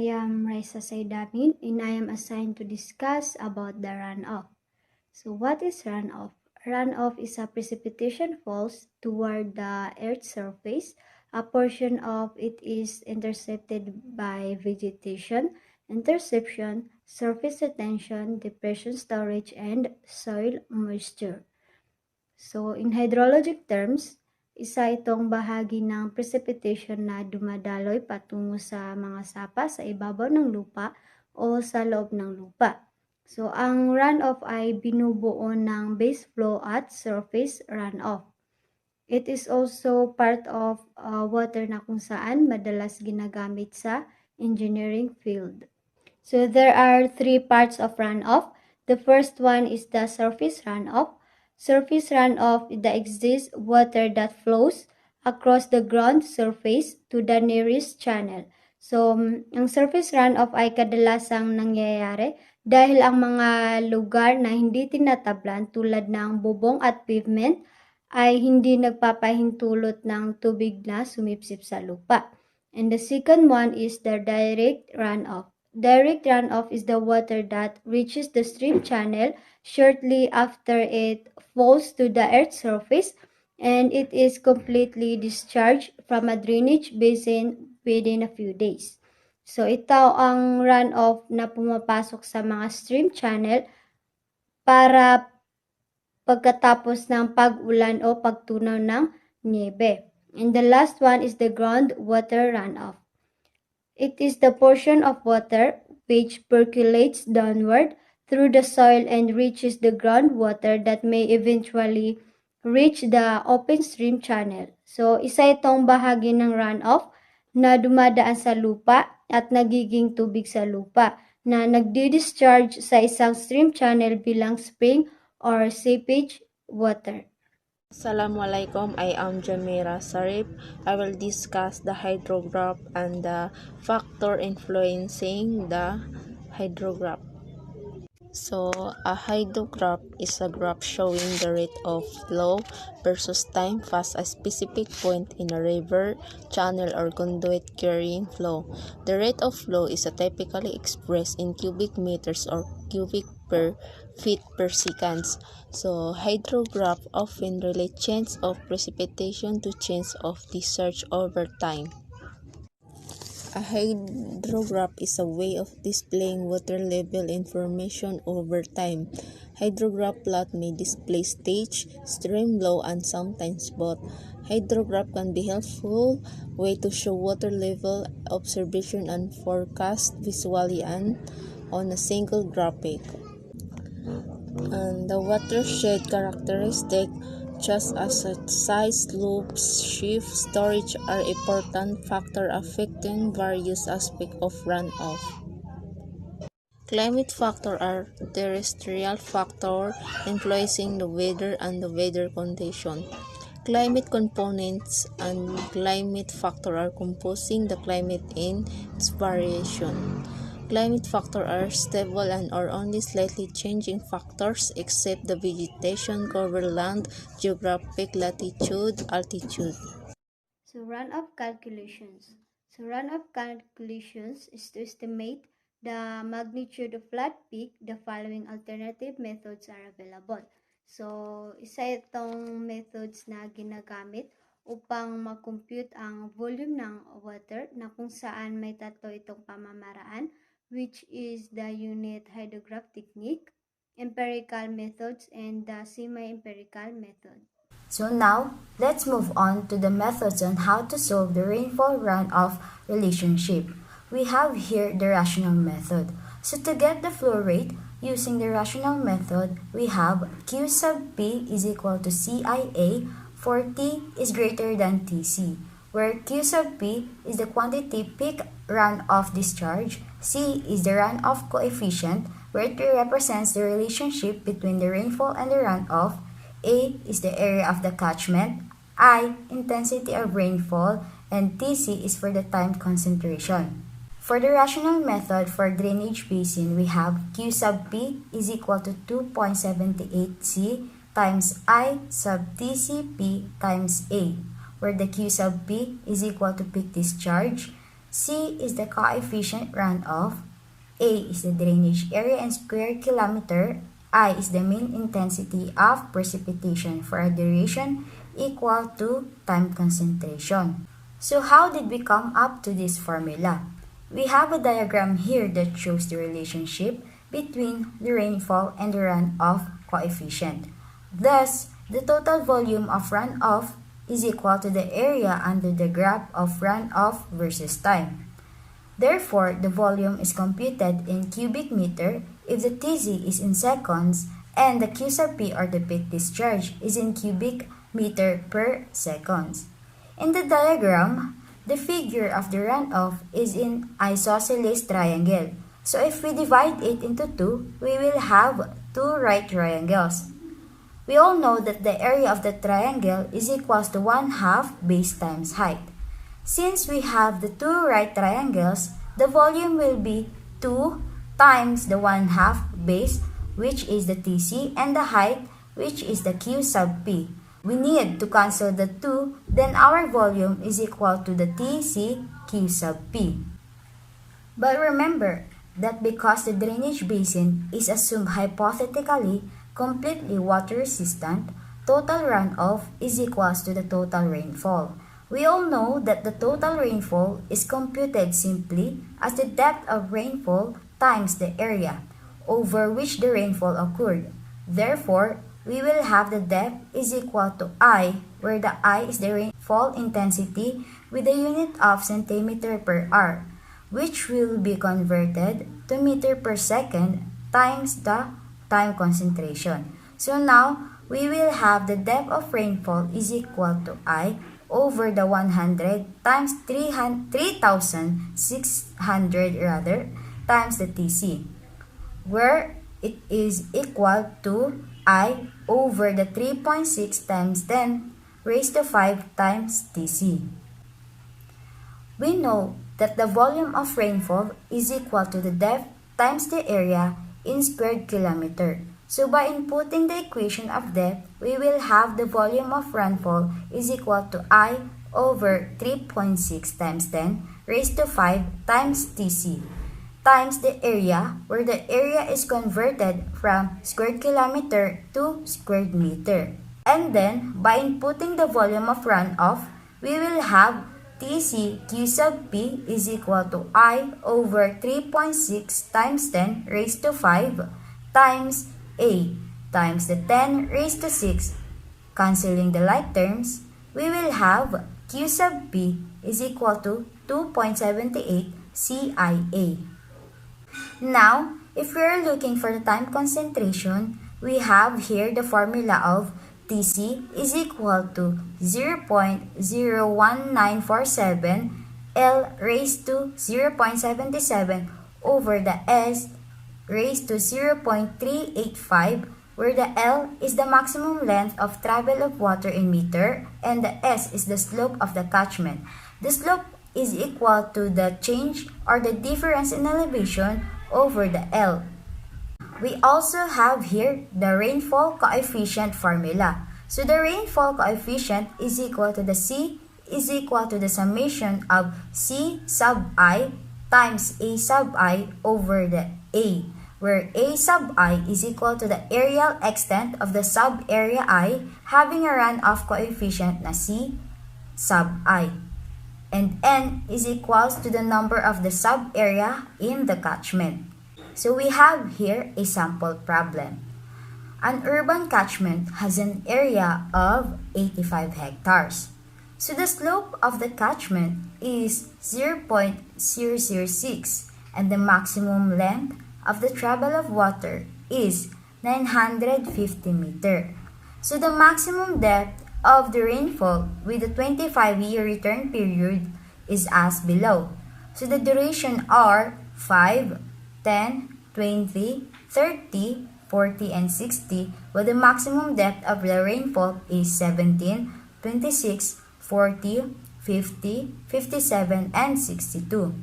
am Raisa Saidamin and I am assigned to discuss about the runoff. So what is runoff? Runoff is a precipitation falls toward the Earth's surface. A portion of it is intercepted by vegetation, interception, surface retention, depression storage, and soil moisture. So in hydrologic terms, isa itong bahagi ng precipitation na dumadaloy patungo sa mga sapa sa ibabaw ng lupa o sa loob ng lupa. So ang runoff ay binubuo ng base flow at surface runoff. It is also part of water na kung saan madalas ginagamit sa engineering field. So there are three parts of runoff. The first one is the surface runoff. Surface runoff that exists water that flows across the ground surface to the nearest channel. So, ang surface runoff ay kadalasang nangyayari dahil ang mga lugar na hindi tinatablan tulad ng bubong at pavement ay hindi nagpapahintulot ng tubig na sumipsip sa lupa. And the second one is the direct runoff. Direct runoff is the water that reaches the stream channel shortly after it falls to the Earth's surface and it is completely discharged from a drainage basin within a few days. So ito ang runoff na pumapasok sa mga stream channel para pagkatapos ng pag-ulan o pagtunaw ng niebe. And the last one is the groundwater runoff. It is the portion of water which percolates downward through the soil and reaches the groundwater that may eventually reach the open stream channel. So, isa itong bahagi ng runoff na dumadaan sa lupa at nagiging tubig sa lupa na nagdi-discharge sa isang stream channel bilang spring or seepage water. Assalamualaikum, I am Jamira Sarip. I will discuss the hydrograph and the factor influencing the hydrograph. So, a hydrograph is a graph showing the rate of flow versus time past a specific point in a river, channel, or conduit carrying flow. The rate of flow is typically expressed in cubic meters or cubic per feet per seconds. So, hydrograph often relate change of precipitation to change of discharge over time. A hydrograph is a way of displaying water level information over time. Hydrograph plot may display stage, stream flow, and sometimes both. Hydrograph can be helpful way to show water level observation and forecast visually and on a single graphic. And the watershed characteristic, just as size, slope, shift, storage are important factors affecting various aspects of runoff. Climate factors are terrestrial factors influencing the weather and the weather condition. Climate components and climate factors are composing the climate in its variation. Climate factors are stable and or only slightly changing factors except the vegetation, cover land, geographic latitude, altitude. So runoff calculations. So runoff calculations is to estimate the magnitude of flood peak. The following alternative methods are available. So isa itong methods na ginagamit upang mag-compute ang volume ng water na kung saan may tatlo itong pamamaraan, which is the unit hydrograph technique, empirical methods, and the semi-empirical method. So now, let's move on to the methods on how to solve the rainfall runoff relationship. We have here the rational method. So to get the flow rate, using the rational method, we have Q sub P is equal to CIA for T is greater than TC, where Q sub P is the quantity peak runoff discharge, C is the runoff coefficient, where it represents the relationship between the rainfall and the runoff, A is the area of the catchment, I, intensity of rainfall, and TC is for the time concentration. For the rational method for drainage basin, we have Q sub P is equal to 2.78 C times I sub TCP times A, where the Q sub P is equal to peak discharge, C is the coefficient runoff, A is the drainage area in square kilometer, I is the mean intensity of precipitation for a duration equal to time concentration. So how did we come up to this formula? We have a diagram here that shows the relationship between the rainfall and the runoff coefficient. Thus, the total volume of runoff is equal to the area under the graph of runoff versus time. Therefore, the volume is computed in cubic meter if the TZ is in seconds and the Q sub P or the peak discharge is in cubic meter per seconds. In the diagram, the figure of the runoff is in isosceles triangle. So if we divide it into two, we will have two right triangles. We all know that the area of the triangle is equals to 1/2 base times height. Since we have the two right triangles, the volume will be 2 times the 1/2 base, which is the TC, and the height, which is the Q sub P. We need to cancel the 2, then our volume is equal to the TC Q sub P. But remember that because the drainage basin is assumed hypothetically completely water resistant, total runoff is equals to the total rainfall. We all know that the total rainfall is computed simply as the depth of rainfall times the area over which the rainfall occurred. Therefore, we will have the depth is equal to I, where the I is the rainfall intensity with the unit of centimeter per hour, which will be converted to meter per second times the time concentration. So now, we will have the depth of rainfall is equal to I over the 100 times 3,600 times the TC, where it is equal to I over the 3.6 times 10 raised to 5 times TC. We know that the volume of rainfall is equal to the depth times the area in squared kilometer. So by inputting the equation of depth, we will have the volume of rainfall is equal to I over 3.6 times 10 raised to 5 times TC times the area, where the area is converted from square kilometer to square meter. And then, by inputting the volume of runoff, we will have TC Q sub P is equal to I over 3.6 times 10 raised to 5 times A times the 10 raised to 6. Cancelling the like terms, we will have Q sub P is equal to 2.78 CIA. Now, if we are looking for the time concentration, we have here the formula of TC is equal to 0.01947 L raised to 0.77 over the S raised to 0.385, where the L is the maximum length of travel of water in meter and the S is the slope of the catchment. The slope is equal to the change or the difference in elevation over the L. We also have here the rainfall coefficient formula. So the rainfall coefficient is equal to the C is equal to the summation of C sub I times A sub I over the A, where A sub I is equal to the areal extent of the sub-area I having a runoff coefficient na C sub I. And N is equals to the number of the sub-area in the catchment. So we have here a sample problem. An urban catchment has an area of 85 hectares. So the slope of the catchment is 0.006 and the maximum length of the travel of water is 950 meter. So the maximum depth of the rainfall with the 25-year return period is as below. So the duration are 5, 10, 20, 30, 40, and 60, while the maximum depth of the rainfall is 17, 26, 40, 50, 57, and 62.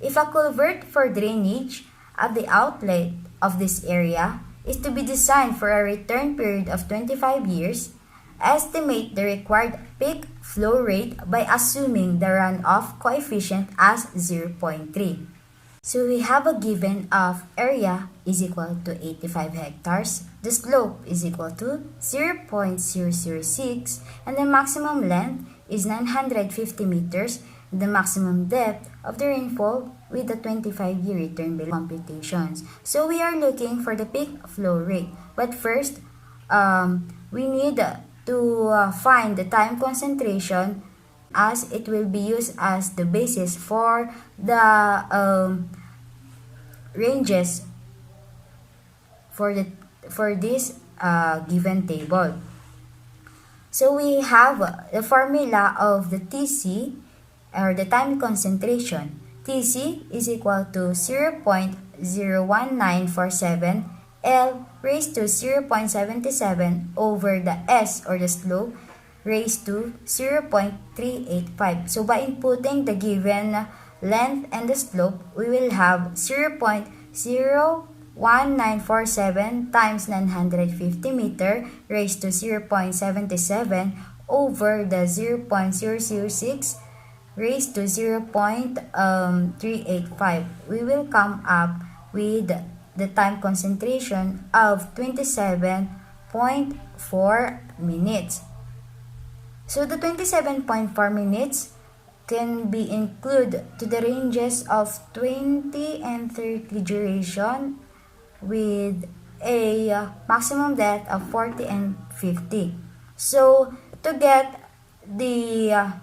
If a culvert for drainage at the outlet of this area is to be designed for a return period of 25 years, Estimate the required peak flow rate by assuming the runoff coefficient as 0.3. So we have a given of area is equal to 85 hectares, the slope is equal to 0.006, and the maximum length is 950 meters, the maximum depth of the rainfall with the 25-year return below computations. So we are looking for the peak flow rate. But first, we need to find the time concentration, as it will be used as the basis for the ranges for this given table. So we have the formula of the TC, or the time concentration. TC is equal to 0.01947 L raised to 0.77 over the S, or the slope, raised to 0.385. So by inputting the given length and the slope, we will have 0.01947 times 950 meter raised to 0.77 over the 0.006 raised to 0.385. We will come up with the time concentration of 27.4 minutes. So the 27.4 minutes can be included to the ranges of 20 and 30 duration with a maximum depth of 40 and 50. So to get the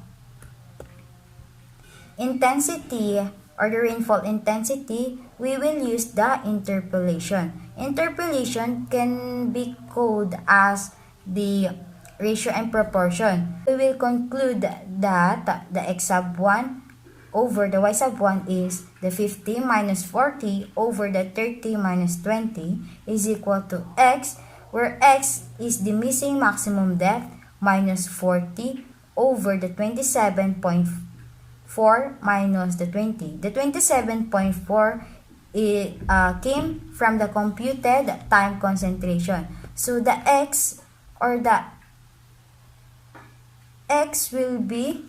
intensity, or the rainfall intensity, we will use the interpolation. Interpolation can be called as the ratio and proportion. We will conclude that the x sub 1 over the y sub 1 is the 50 minus 40 over the 30 minus 20 is equal to x, where x is the missing maximum depth, minus 40 over the 27.4 minus the 20. The 27.4 came from the computed time concentration. So the x, or the x will be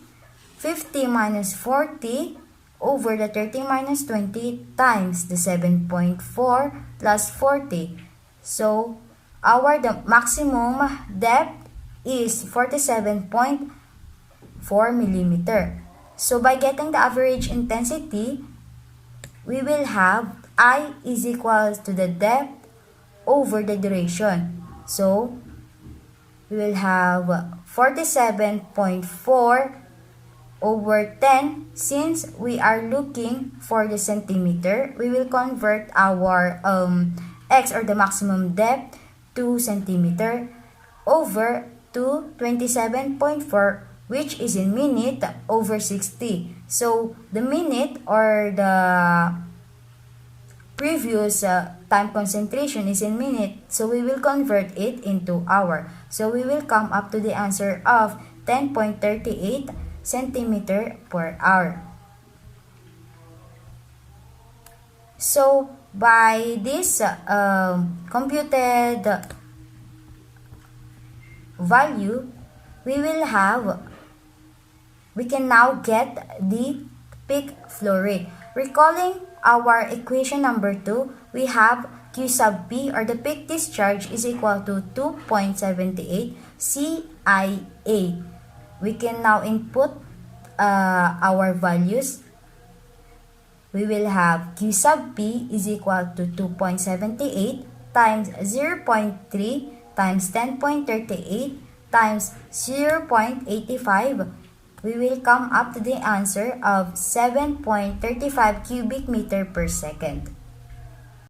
50 minus 40 over the 30 minus 20 times the 7.4 plus 40. So the maximum depth is 47.4 millimeter. So by getting the average intensity, we will have I is equal to the depth over the duration. So we will have 47.4 over 10. Since we are looking for the centimeter, we will convert our x, or the maximum depth, to centimeter over to 27.4, which is in minute, over 60. So the minute, or the previous time concentration, is in minute, so we will convert it into hour. So we will come up to the answer of 10.38 centimeter per hour. So by this computed value, we can now get the peak flow rate. Recalling our equation number 2, we have Q sub P, or the peak discharge, is equal to 2.78 CIA. We can now input our values. We will have Q sub P is equal to 2.78 times 0.3 times 10.38 times 0.85. We will come up to the answer of 7.35 cubic meter per second.